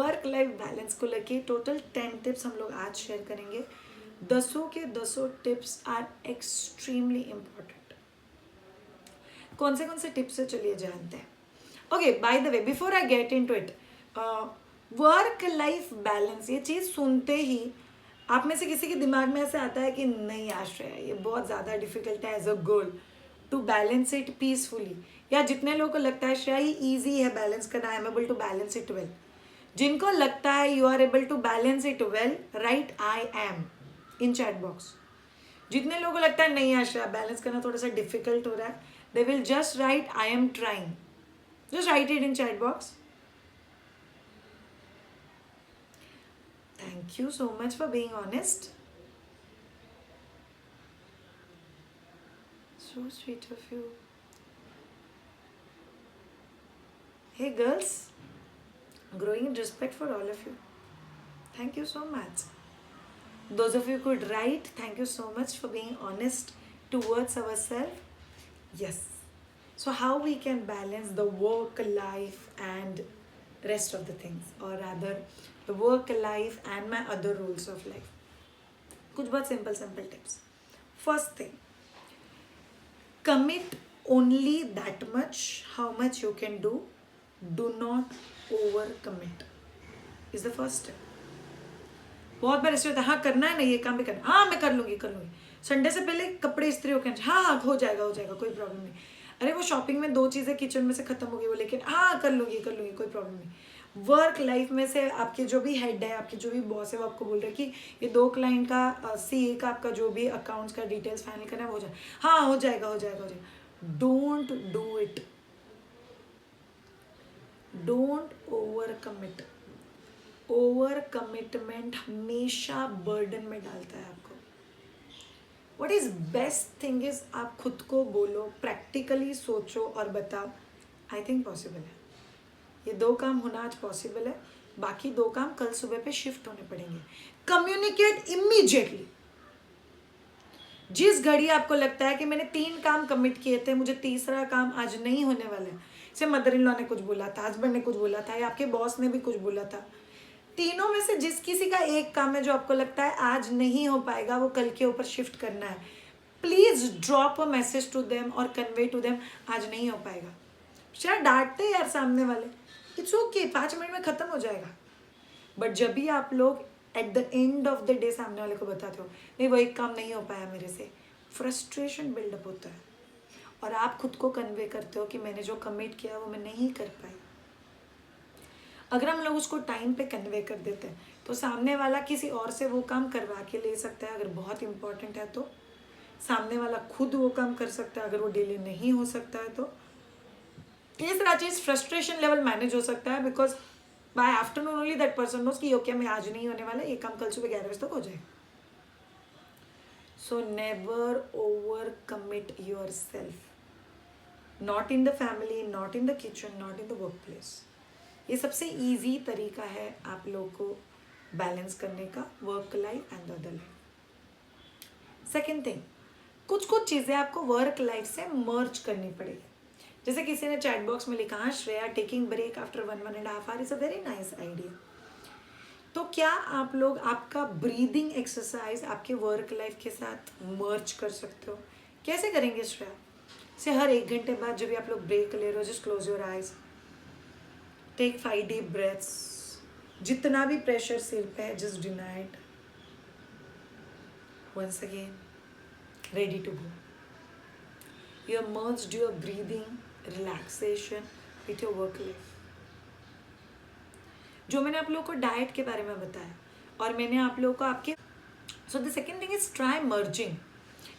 Work life balance को लेके total 10 tips हम लोग आज शेयर करेंगे. 10 के 10 टिप्स आर एक्सट्रीमली इम्पॉर्टेंट. कौन से टिप्स है चलिए जानते हैं. Okay, by the way before I get into it, work life balance ये चीज़ सुनते ही आप में से किसी के दिमाग में ऐसे आता है कि नहीं आश्रय, ये बहुत ज़्यादा डिफिकल्ट है as a goal to balance it peacefully. या जितने लोगों को लगता है श्रेया ही ईजी है बैलेंस करना, I am able to balance it well. जिनको लगता है you are able to balance it well, right I am in chat box. जितने लोगों को लगता है नहीं आश्रय बैलेंस करना थोड़ा सा डिफिकल्ट हो रहा है, they will just right I am trying. Just right it in chat box. Thank you so much for being honest. So sweet of you. Hey girls, growing in respect for all of you. Thank you so much. Those of you who could write, thank you so much for being honest towards ourselves. Yes. So how we can balance the work life and rest of the things, or rather the work life and my other rules of life. कुछ बहुत simple tips. First thing, commit only that much how much you can do. Do not over commit is the first step. बहुत बार ऐसे होता है, हाँ करना है ना ये काम भी करना, हाँ मैं कर लूँगी. संडे से पहले कपड़े इस्त्री होकर हाँ हो जाएगा कोई प्रॉब्लम नहीं. अरे वो शॉपिंग में 2 चीज़ें किचन में से ख़त्म हो गई वो, लेकिन हाँ कर लूँगी कोई प्रॉब्लम नहीं. वर्क लाइफ में से आपके जो भी हेड है, आपके जो भी बॉस है, वो आपको बोल रहे हैं कि ये 2 क्लाइंट का सीए का आपका जो भी अकाउंट्स का डिटेल्स फाइनल करना है वो हो जाएगा. Don't do it. Don't over commit. Over commitment हमेशा बर्डन में डालता है आपको. What is best thing is आप खुद को बोलो, प्रैक्टिकली सोचो और बताओ आई थिंक पॉसिबल है. ये 2 काम होना आज पॉसिबल है, बाकी 2 काम कल सुबह पे शिफ्ट होने पड़ेंगे. Communicate immediately. जिस घड़ी आपको लगता है कि मैंने 3 काम कमिट किए थे, मुझे तीसरा काम आज नहीं होने वाला है, जैसे मदर इन लॉ ने कुछ बोला था, हस्बैंड ने कुछ बोला था, या आपके बॉस ने भी कुछ बोला था, तीनों में से जिस किसी का एक काम है जो आपको लगता है आज नहीं हो पाएगा, वो कल के ऊपर शिफ्ट करना है, please drop a message to them और कन्वे टू देम आज नहीं हो पाएगा. शायद डांटते यार सामने वाले, इट्स ओके 5 मिनट में ख़त्म हो जाएगा. बट जब भी आप लोग eight the end of the day सामने वाले को बताते हो नहीं वो एक काम नहीं हो पाया मेरे से, फ्रस्ट्रेशन बिल्डअप होता है और आप खुद को कन्वे करते हो कि मैंने जो कमिट किया वो मैं नहीं कर पाई. अगर हम लोग उसको टाइम पे कन्वे कर देते हैं तो सामने वाला किसी और से वो काम करवा के ले सकता है. अगर बहुत इंपॉर्टेंट है तो सामने वाला खुद वो काम कर सकता है. अगर वो डिले नहीं हो सकता है तो तीसरा चीज़ फ्रस्ट्रेशन लेवल मैनेज हो सकता है, because by afternoon only that person knows कि ओके मैं आज नहीं होने वाला, ये काम कल सुबह 11 बजे तक हो जाए. So never over commit your self, not in the family, not in the kitchen, not in the work place. ये सबसे ईजी तरीका है आप लोग को बैलेंस करने का, work life and other life. Second thing, कुछ चीज़ें आपको वर्क लाइफ से मर्ज करनी पड़ेगी. जैसे किसी ने चैट बॉक्स में लिखा, हाँ Shreya taking break after 1.5 hour is a very nice idea. तो क्या आप लोग आपका ब्रीदिंग एक्सरसाइज आपके वर्क लाइफ के साथ मर्ज कर सकते हो? कैसे करेंगे श्रेया? से हर 1 घंटे बाद जब भी आप लोग ब्रेक ले रहे हो, just close your eyes, take 5 deep breaths. जितना भी प्रेशर सिर पे है just deny it. Once again ready to go. You have merged your breathing, relaxation with your work life. जो मैंने आप लोगों को डाइट के बारे में बताया और मैंने आप लोगों को आपके the second thing is try merging.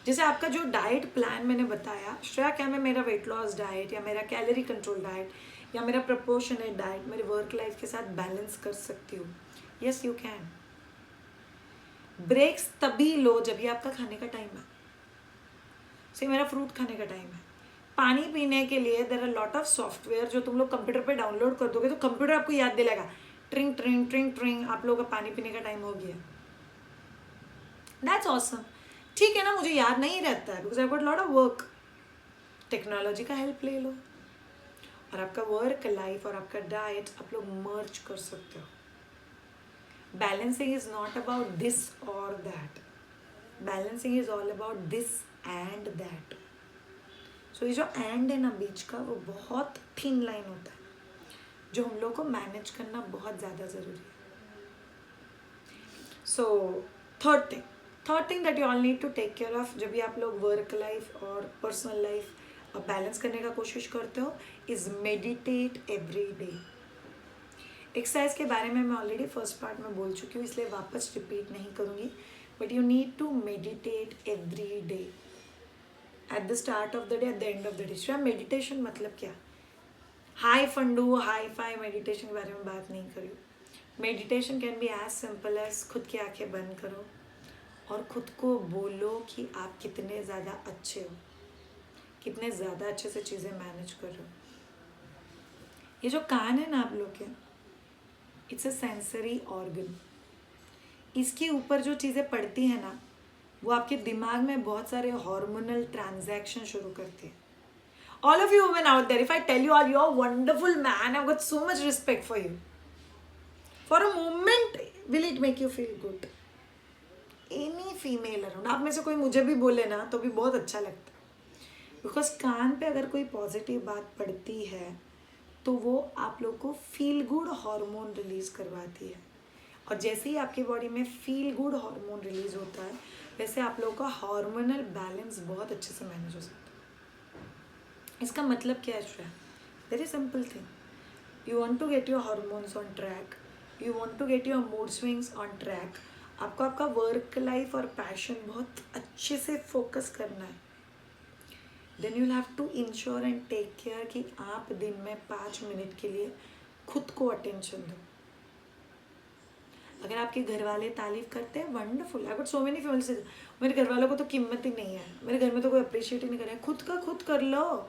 जैसे आपका जो डाइट प्लान मैंने बताया, श्रेया क्या मैं मेरा वेट लॉस डाइट या मेरा कैलोरी कंट्रोल डाइट या मेरा प्रोपोर्शनेट डाइट मेरे वर्क लाइफ के साथ बैलेंस कर सकती हूँ? Yes you can. ब्रेक्स तभी लो जब भी आपका खाने का टाइम है. से मेरा फ्रूट खाने का टाइम है. पानी पीने के लिए there are lot of software जो तुम लोग कंप्यूटर पे डाउनलोड कर दोगे तो कंप्यूटर आपको याद दिलाएगा, ट्रिंग ट्रिंग ट्रिंग ट्रिंग आप लोगों का पानी पीने का टाइम हो गया. That's awesome. ठीक है ना, मुझे याद नहीं रहता है because I got lot of work. Technology का हेल्प ले लो और आपका वर्क लाइफ और आपका डाइट आप लोग मर्ज कर सकते हो. Balancing is not about this और that, balancing is all about this and that. So ये जो एंड है ना बीच का, वो बहुत थिन लाइन होता है जो हम लोग को मैनेज करना बहुत ज़्यादा ज़रूरी है. So third thing that you all need to take care of जब भी आप लोग वर्क लाइफ और पर्सनल लाइफ बैलेंस करने का कोशिश करते हो, is meditate every day. Exercise के बारे में मैं ऑलरेडी फर्स्ट पार्ट में बोल चुकी हूँ, इसलिए वापस रिपीट नहीं करूँगी. But you need to meditate every day, at the start of the day, at the end of the day. Shreya, meditation मतलब क्या? हाई फंडू हाई फाई मेडिटेशन के बारे में बात नहीं करी. Meditation can be as simple as खुद की आंखें बंद करो और खुद को बोलो कि आप कितने ज़्यादा अच्छे हो, कितने ज़्यादा अच्छे से चीज़ें मैनेज कर रहे हो. ये जो कान है ना आप लोग के, इट्स अ सेंसरी ऑर्गन. इसके ऊपर जो चीज़ें पड़ती हैं ना, वो आपके दिमाग में बहुत सारे हार्मोनल ट्रांजैक्शन शुरू करती है. All of you women out there, if I tell you all you're wonderful man, I've got so much respect for you. For a moment, will it make you feel good? Any female around, आप में से कोई मुझे भी बोले ना तो भी बहुत अच्छा लगता है. बिकॉज कान पे अगर कोई पॉजिटिव बात पड़ती है तो वो आप लोग को फील गुड हार्मोन रिलीज करवाती है. और जैसे ही आपकी बॉडी में फील गुड हार्मोन रिलीज होता है, वैसे आप लोग का हार्मोनल बैलेंस बहुत अच्छे से मैनेज हो सकता है. इसका मतलब क्या है Shreya? Very simple thing. You want to get your hormones on track, you want to get your mood swings on track. आपको आपका वर्क लाइफ और पैशन बहुत अच्छे से फोकस करना है. Then you have to ensure and take care कि आप दिन में 5 मिनट के लिए खुद को अटेंशन दो. अगर आपके घर वाले तारीफ करते हैं, wonderful. I got so many females. मेरे घर वालों को तो कीमत ही नहीं है, मेरे घर में तो कोई अप्रिशिएट ही नहीं कर रहा है. खुद का खुद कर लो.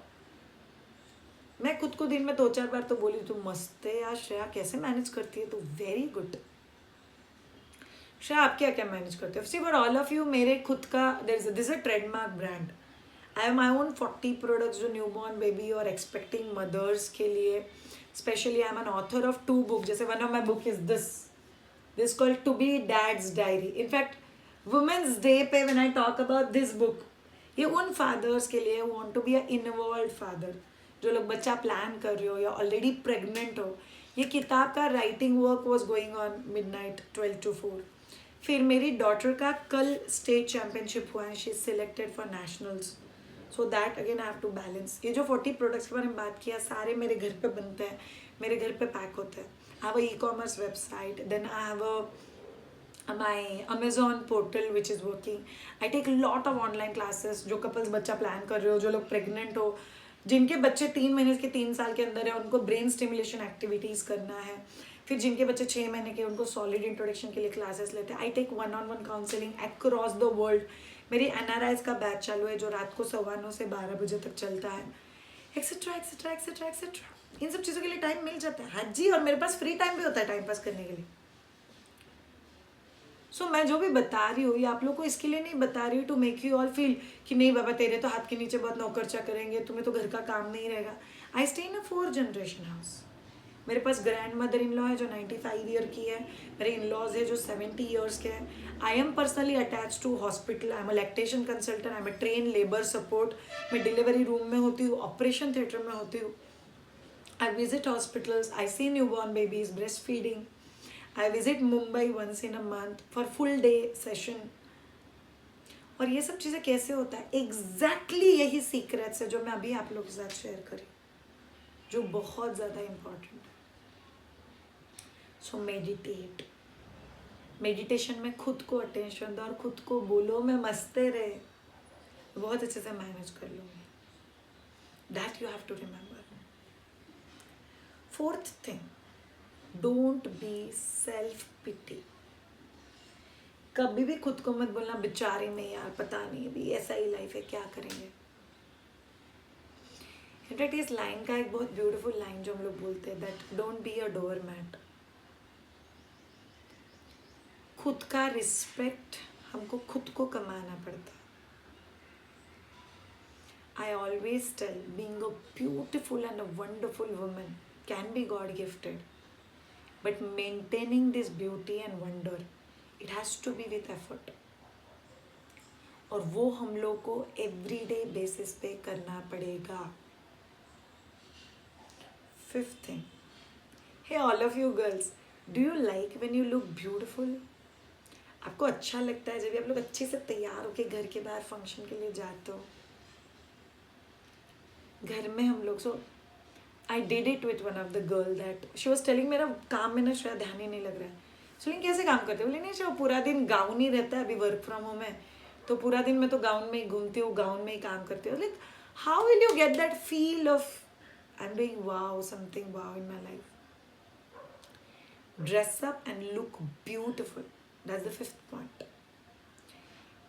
मैं खुद को दिन में 2-4 बार तो बोली, तू मस्त है यार श्रेया, कैसे मैनेज करती है तू, वेरी गुड. श्रेया, आप क्या क्या मैनेज करते हो? See for all of you, मेरे खुद का this a trademark brand. I have my own 40 products जो न्यूबॉर्न बेबी और एक्सपेक्टिंग मदर्स के लिए. Specially I am an author of 2 book. जैसे one of my book is this called to be dad's diary. In fact women's day पे when I talk about this book, ये उन fathers के लिए want to be a involved father, जो लोग बच्चा plan कर रहे हो या ऑलरेडी प्रेग्नेंट हो. ये किताब का writing work was going on midnight 12 to 4. फिर मेरी डॉटर का कल स्टेट चैम्पियनशिप हुआ है, she is selected for nationals. So that again I have to balance. ये जो 40 प्रोडक्ट्स के बारे में बात किया, सारे मेरे घर पे बनते हैं, मेरे घर पे पैक होते हैं. I have a e-commerce website, then I have a my Amazon portal which is working. I take a lot of online classes. जो कपल्स बच्चा प्लान कर रहे हो, जो लोग प्रेग्नेंट हो, जिनके बच्चे 3 महीने के 3 साल के अंदर है, उनको ब्रेन स्टिमुलेशन एक्टिविटीज़ करना है. फिर जिनके बच्चे 6 महीने के, उनको सॉलिड इंट्रोडक्शन के लिए क्लासेस लेते हैं. I take 1-on-1 counselling across the world. मेरी NRIs का बैच चालू है जो रात को 9:15 से 12 बजे तक चलता है, एक्सेट्रा एक्सेट्रा एक्सेट्रा एक्सेट्रा. इन सब चीज़ों के लिए टाइम मिल जाता है. हाँ जी, और मेरे पास फ्री टाइम भी होता है टाइम पास करने के लिए. सो मैं जो भी बता रही हूँ, ये आप लोग को इसके लिए नहीं बता रही हूँ to make you all feel कि नहीं बाबा तेरे तो हाथ के नीचे बहुत नौकरचा करेंगे, तुम्हें तो घर का काम नहीं रहेगा. I stay in a 4 generation house. मेरे पास ग्रैंड मदर इन लॉ है जो 95 ईयर की है, मेरे इन लॉज है जो 70 ईयर्स के हैं. I am personally attach to hospital. I am a lactation consultant, I am a train labour support. मैं डिलीवरी रूम में होती हूँ, ऑपरेशन थिएटर में होती हूँ. I visit hospitals, I see newborn babies, breast feeding. I visit Mumbai once in a month for full day session. और ये सब चीज़ें कैसे होता है? एग्जैक्टली यही सीक्रेट्स है जो मैं अभी आप लोगों के साथ शेयर करी, जो बहुत ज़्यादा इम्पॉर्टेंट है. सो मेडिटेट. मेडिटेशन में खुद को अटेंशन दो और खुद को बोलो मैं मस्ते रहे, बहुत अच्छे से मैनेज कर लूँगी. That you have to remember. 4th thing, don't be self pity. कभी भी खुद को मत बोलना बेचारी नहीं यार, पता नहीं अभी ऐसा ही लाइफ है, क्या करेंगे. इनफैक्ट इस लाइन का एक बहुत ब्यूटीफुल लाइन जो हम लोग बोलते हैं, that don't be a door mat. खुद का रिस्पेक्ट हमको खुद को कमाना पड़ता है. I always tell, being a beautiful and a wonderful woman can be god gifted. But maintaining this beauty and wonder it has to be with effort, और वो हम लोग को एवरीडे बेसिस पे करना पड़ेगा. Fifth thing, hey all of you girls, do you like when you look beautiful? आपको अच्छा लगता है जब आप लोग अच्छे से तैयार होके घर के बाहर फंक्शन के लिए जाते हो? घर में हम लोग, so I did it with one of the girl that she was telling मेरा काम में ना शायद ध्यान ही नहीं लग रहा है. सो लेकिन कैसे काम करते हो? बोले नहीं, शायद पूरा दिन गाउन ही रहता है, अभी वर्क फ्रॉम होम है तो पूरा दिन मैं तो गाउन में ही घूमती हूँ, गाउन में ही काम करती हूँ. Like how will you get that feel of I am doing wow, something wow in my life? Dress up and look beautiful. That's the fifth point.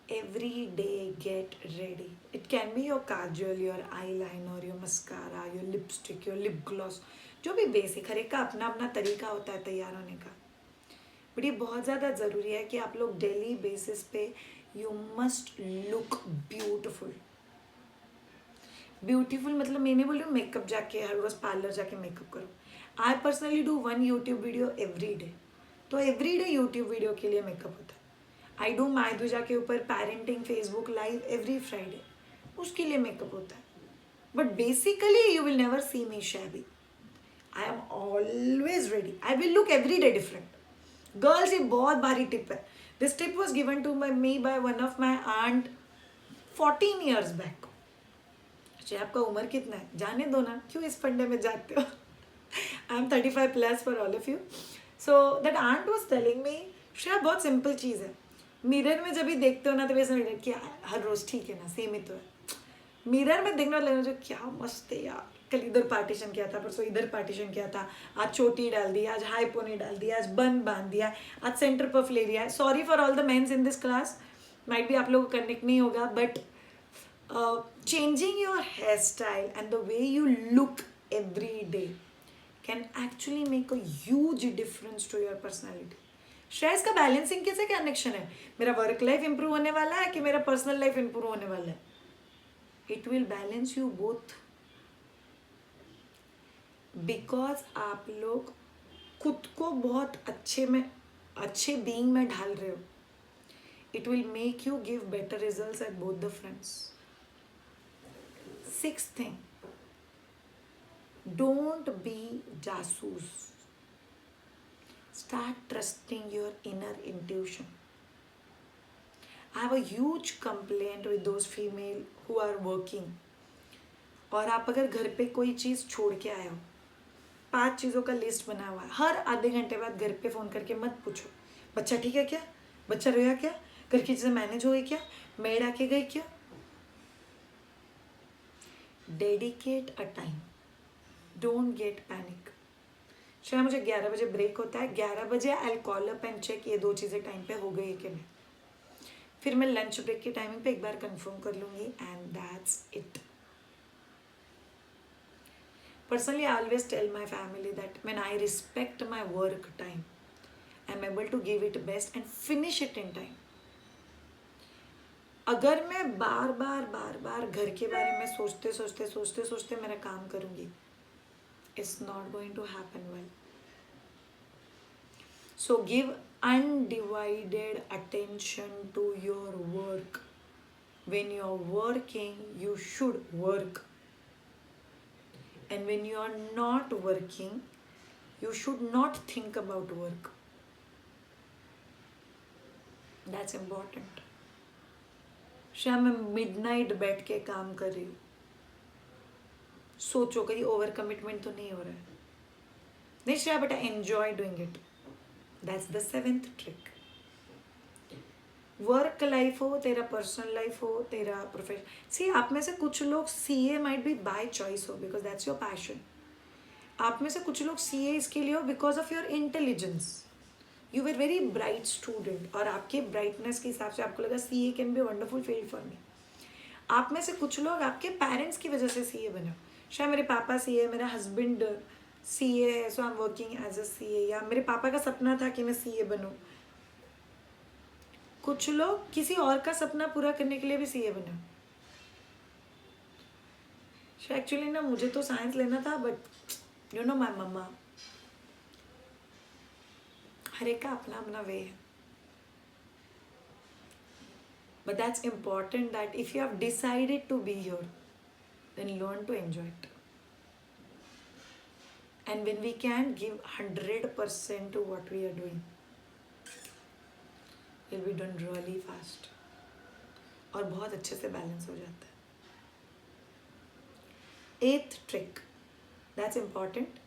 Every day get ready. It can be your kajal, your eyeliner, your mascara, your lipstick, your lip gloss. जो भी basic, हर एक का अपना अपना तरीका होता है तैयार होने का. बट ये बहुत ज़्यादा ज़रूरी है कि आप लोग डेली बेसिस पे you must look beautiful. Beautiful मतलब मैं नहीं बोल रही हूँ मेकअप जाके हर रोज़ पार्लर जाके मेकअप करो. I personally do 1 YouTube video every day. तो एवरी डे यूट्यूब वीडियो के लिए मेकअप होता है. आई डू मायदुजा के ऊपर parenting Facebook live every Friday, उसके लिए मेकअप होता है. But basically you will never see me shabby. I am always ready. I will look every day different. Girls, ये बहुत भारी टिप है. This tip was given to me by one of my aunt 14 years back. अच्छा, आपका उम्र कितना है? जाने दो ना, क्यों इस फंडे में जाते हो? I am 35 plus for all of you. So that aunt was telling me, Shreya बहुत सिंपल चीज़ है. मिरर में जब भी देखते हो ना तो वैसे कि हर रोज़ ठीक है ना, सेम ही तो है. मिरर में देखने वाले जो क्या मस्त है यार, कल इधर पार्टीशन किया था, परसों इधर पार्टीशन किया था, आज चोटी डाल दी, आज हाई पोनी डाल दी, आज बन बांध दिया, आज सेंटर पफ ले लिया है. Sorry for all the mens in this class, might भी आप लोगों को कनेक्ट नहीं होगा, but changing your hairstyle and the way you look every day can actually make a huge difference to your personality. Shreyas का बैलेंसिंग कैसे connection है? मेरा वर्क लाइफ इंप्रूव होने वाला है कि मेरा पर्सनल लाइफ इंप्रूव होने वाला है? It will balance you both. Because आप लोग खुद को बहुत अच्छे बीइंग में ढाल रहे हो. It will make you give better results at both the fronts. Sixth thing, don't be jasoos. Start trusting your inner intuition. I have a huge complaint with those female who are working. और आप अगर घर पे कोई चीज़ छोड़ के आए हो, 5 चीज़ों का लिस्ट बना हुआ है, हर आधे घंटे बाद घर पे फ़ोन करके मत पूछो बच्चा ठीक है क्या, बच्चा रोया क्या, घर की चीज़ें मैनेज हो गई क्या, मेड आके गई क्या. Dedicate a time. Don't get panic. शायद मुझे 11 बजे ब्रेक होता है, 11 बजे I call up and check ये 2 चीज़ें टाइम पे हो गई है कि नहीं. फिर मैं लंच ब्रेक के टाइमिंग पे एक बार कंफर्म कर लूँगी and that's it. Personally I always tell my family that when I respect my work time I am able to give it best and finish it in time. अगर मैं बार बार घर के बारे में सोचते मेरा काम करूँगी, it's not going to happen well. So give undivided attention to your work. When you're working, you should work. And when you're not working, you should not think about work. That's important. शायद मैं midnight बैठ के काम कर रही हूँ, सोचो कहीं ओवर कमिटमेंट तो नहीं हो रहा है. नहीं Shreya, but I enjoy doing it. That's the 7th trick. Work life हो, तेरा पर्सनल लाइफ हो, तेरा प्रोफेशन. सी, आप में से कुछ लोग CA might be by choice हो बिकॉज दैट्स योर पैशन. आप में से कुछ लोग CA इसके लिए हो because of your intelligence. You were very bright student और आपके ब्राइटनेस के हिसाब से आपको लगा CA can be wonderful field for me. आप में से कुछ लोग आपके पेरेंट्स की वजह से CA बने. शायद मेरे पापा CA, मेरा हस्बैंड CA है, so I am working as a CA. या मेरे पापा का सपना था कि मैं CA बनूं. कुछ लोग किसी और का सपना पूरा करने के लिए भी CA बने. एक्चुअली ना मुझे तो साइंस लेना था, बट यू नो माई मम्मा हर एक का अपना अपना वे है. But that's important that if you have decided to be here, then learn to enjoy it. And when we can give 100% to what we are doing, it will be done really fast. और बहुत अच्छे से balance हो जाता है. Eighth trick that's important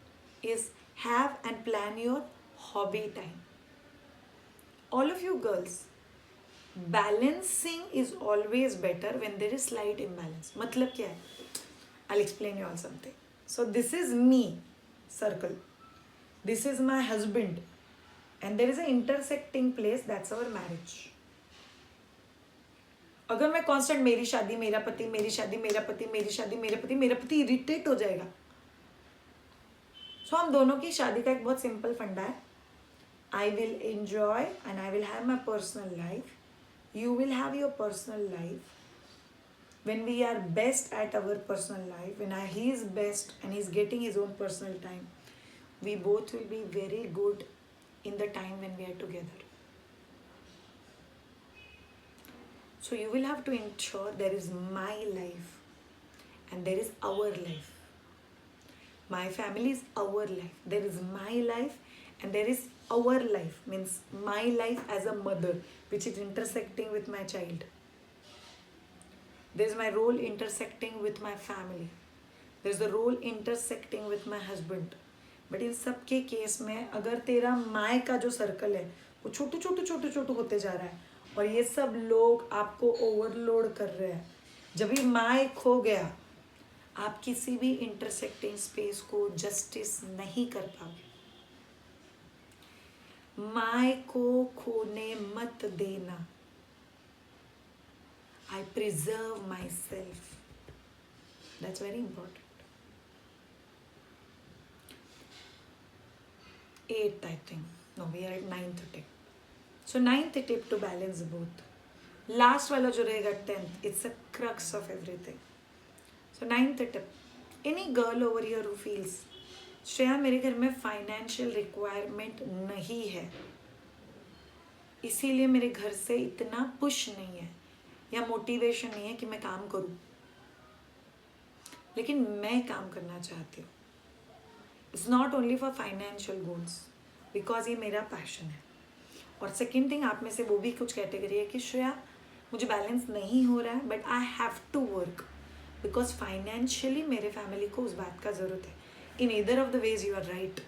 is have and plan your hobby time. All of you girls, balancing is always better when there is slight imbalance. मतलब क्या है? I'll explain you all something. So this is me, circle. This is my husband. And there is an intersecting place, that's our marriage. अगर मैं constant मेरी शादी मेरा पति मेरी शादी मेरा पति मेरी शादी मेरा पति इरिटेट हो जाएगा. सो हम दोनों की शादी का एक बहुत सिंपल फंडा है. I will enjoy and I will have my personal life. You will have your personal life. When we are best at our personal life, when he is best and he is getting his own personal time, we both will be very good in the time when we are together. So you will have to ensure there is my life and there is our life. My family is our life. There is my life and there is our life. Means my life as a mother, which is intersecting with my child. There's my role intersecting with my family. There's the role intersecting with my husband. But in सब के case में अगर तेरा my का जो circle है वो छोटू होते जा रहा है और ये सब लोग आपको ओवरलोड कर रहे हैं, जब ये माय खो गया आप किसी भी इंटरसेक्टिंग स्पेस को जस्टिस नहीं कर पाओगे. माय को खोने मत देना. I preserve myself. That's very important. 8th, I think. No, we are at 9th tip. So 9th tip to balance both. Last वाला जो रहेगा 10th. It's a crux of everything. So 9th tip. Any girl over here who feels Shreya मेरे घर में financial requirement नहीं है, इसीलिए मेरे घर से इतना पुश नहीं है या मोटिवेशन नहीं है कि मैं काम करूं, लेकिन मैं काम करना चाहती हूँ. It's not only for financial goals, because ये मेरा पैशन है. और सेकेंड थिंग, आप में से वो भी कुछ कैटेगरी है कि श्रेया मुझे बैलेंस नहीं हो रहा है but I have to work because financially मेरे फैमिली को उस बात का ज़रूरत है. In either of the ways you are right.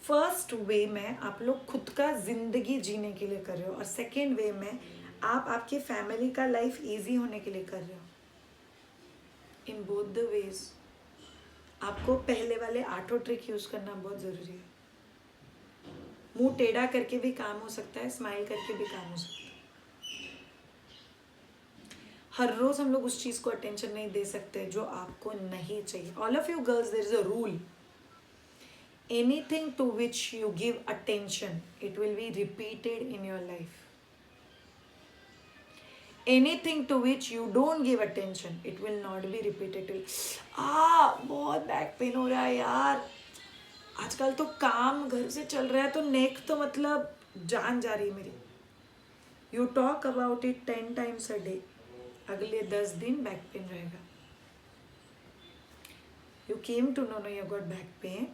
First way में आप लोग खुद का जिंदगी जीने के लिए कर रहे हो और सेकेंड वे में आप आपके फैमिली का लाइफ इजी होने के लिए कर रहे हो. इन बोथ द वेज आपको पहले वाले 8 ट्रिक यूज करना बहुत ज़रूरी है. मुंह टेढ़ा करके भी काम हो सकता है, स्माइल करके भी काम हो सकता है. हर रोज हम लोग उस चीज़ को अटेंशन नहीं दे सकते जो आपको नहीं चाहिए. All of you girls, there is a rule. Anything to which you give attention it will be repeated in your life. Anything to which you don't give attention, it will not be repeated. बहुत back pain हो रहा है यार, आजकल तो काम घर से चल रहा है तो नेक तो मतलब जान जा रही है मेरी. You talk about it 10 times a day, अगले 10 दिन बैक पेन रहेगा. You came to know you got back pain.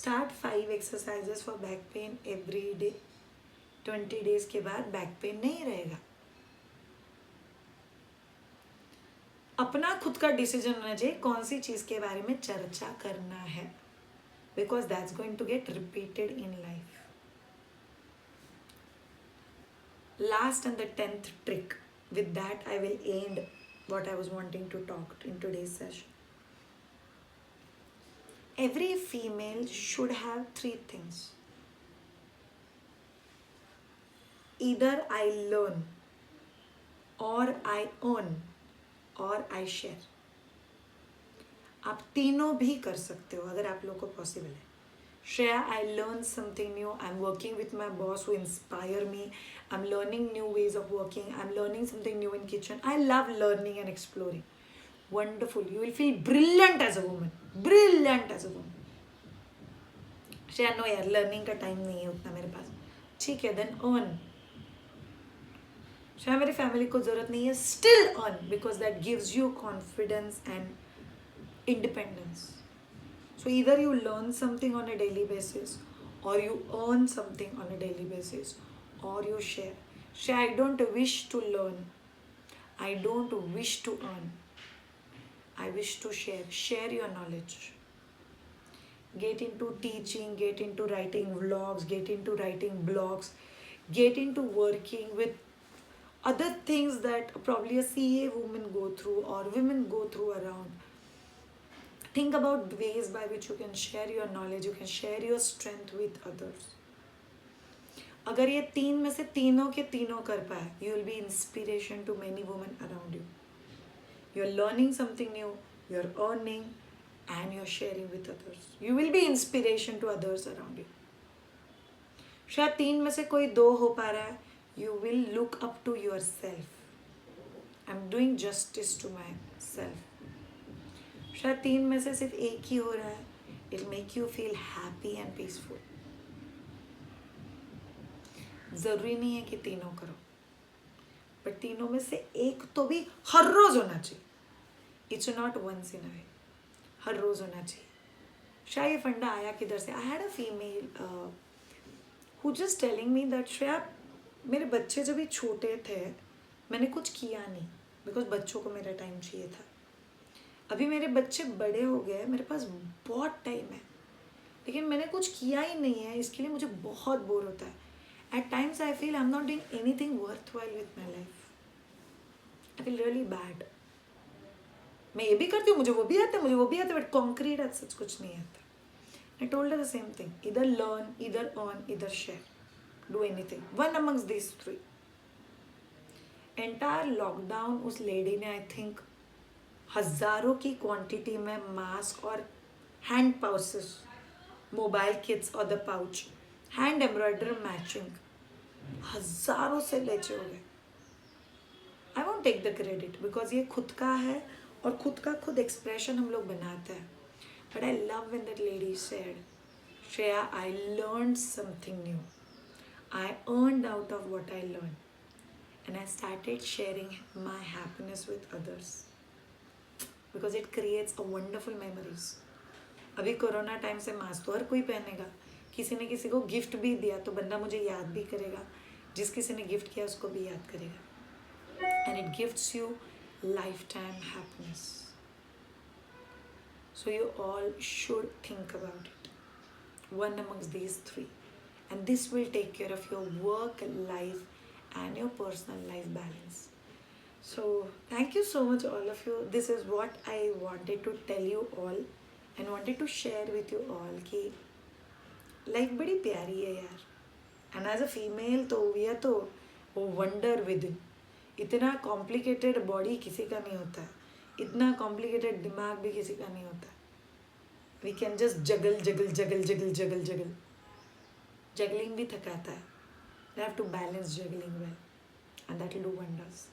Start 5 exercises for back pain every day. 20 days के बाद बैक पेन नहीं रहेगा. अपना खुद का डिसीजन होना चाहिए कौन सी चीज़ के बारे में चर्चा करना है, because that's going to get repeated in life. Last and the 10th trick, with that I will end what I was wanting to talk in today's session. Every female should have 3 things. Either I learn, or I own, और I share. आप तीनों भी कर सकते हो अगर आप लोगों को पॉसिबल है. Shreya, I learn something new. I am working with my boss who inspire me. I am learning new ways of working. I am learning something new in kitchen. I love learning and exploring. Wonderful. You will feel brilliant as a woman. Brilliant as a woman. शायद no यार, learning का time नहीं है उतना मेरे पास, ठीक है, then earn. शायद मेरी फैमिली को ज़रूरत नहीं है, still earn, because that gives you confidence and independence. So either you learn something on a daily basis, or you earn something on a daily basis, or you share. Share, I don't wish to learn. I don't wish to earn. I wish to share. Share your knowledge. Get into teaching, get into writing vlogs, get into writing blogs, get into working with other things that probably a CA woman go through or women go through around. Think about ways by which you can share your knowledge, you can share your strength with others. अगर ये तीन में से तीनों के तीनों कर पाए, you will be inspiration to many women around you. You are learning something new, you are earning, and you are sharing with others. You will be inspiration to others around you. शायद तीन में से कोई दो हो पा रहा है, you will look up to yourself. I'm doing justice to myself. शायद तीन में से सिर्फ एक ही हो रहा है, it make you feel happy and peaceful. ज़रूरी नहीं है कि तीनों करो, बट तीनों में से एक तो भी हर रोज़ होना चाहिए। इट्स नॉट वंस इन अ वे, हर रोज़ होना चाहिए। शायद ये फंडा आया किधर से? I had a female who just telling me that Shreya, मेरे बच्चे जब भी छोटे थे मैंने कुछ किया नहीं, बिकॉज बच्चों को मेरा टाइम चाहिए था। अभी मेरे बच्चे बड़े हो गए, मेरे पास बहुत टाइम है, लेकिन मैंने कुछ किया ही नहीं है, इसके लिए मुझे बहुत बोर होता है। At times I feel I am not doing anything worthwhile with my life. I feel really bad. मैं ये भी करती हूँ, मुझे वो भी आता है, मुझे वो भी आता है, बट कॉन्क्रीट आज सच कुछ नहीं आता। I told the same thing, इधर लर्न, इधर अर्न, इधर share, do anything, one amongst these three. Entire lockdown उस लेडी ने आई थिंक हज़ारों की क्वांटिटी में मास्क और हैंड पाउचेस, मोबाइल किट्स और the pouch, hand embroidery matching, हज़ारों से बेचे हो गए। I won't take the credit because ये खुद का है और खुद का खुद एक्सप्रेशन हम लोग बनाते हैं। But I love when that lady said, Shreya, I learned something new, I earned out of what I learn and I started sharing my happiness with others, because it creates a wonderful memories. अभी corona time से mask तो हर कोई पहनेगा, किसी ने किसी को gift भी दिया तो बंदा मुझे याद भी करेगा, जिस किसी ने गिफ्ट किया उसको भी याद करेगा, and it gifts you life time happiness. So you all should think about it, one amongst these three, and this will take care of your work life and your personal life balance. So thank you so much all of you. This is what I wanted to tell you all and wanted to share with you all कि life बड़ी प्यारी है यार, and as a female तो we are तो wonder within। इतना complicated body किसी का नहीं होता है, इतना complicated दिमाग भी किसी का नहीं होता। We can just juggle। Juggling भी थकाता है। You have to balance juggling well, and that will do wonders.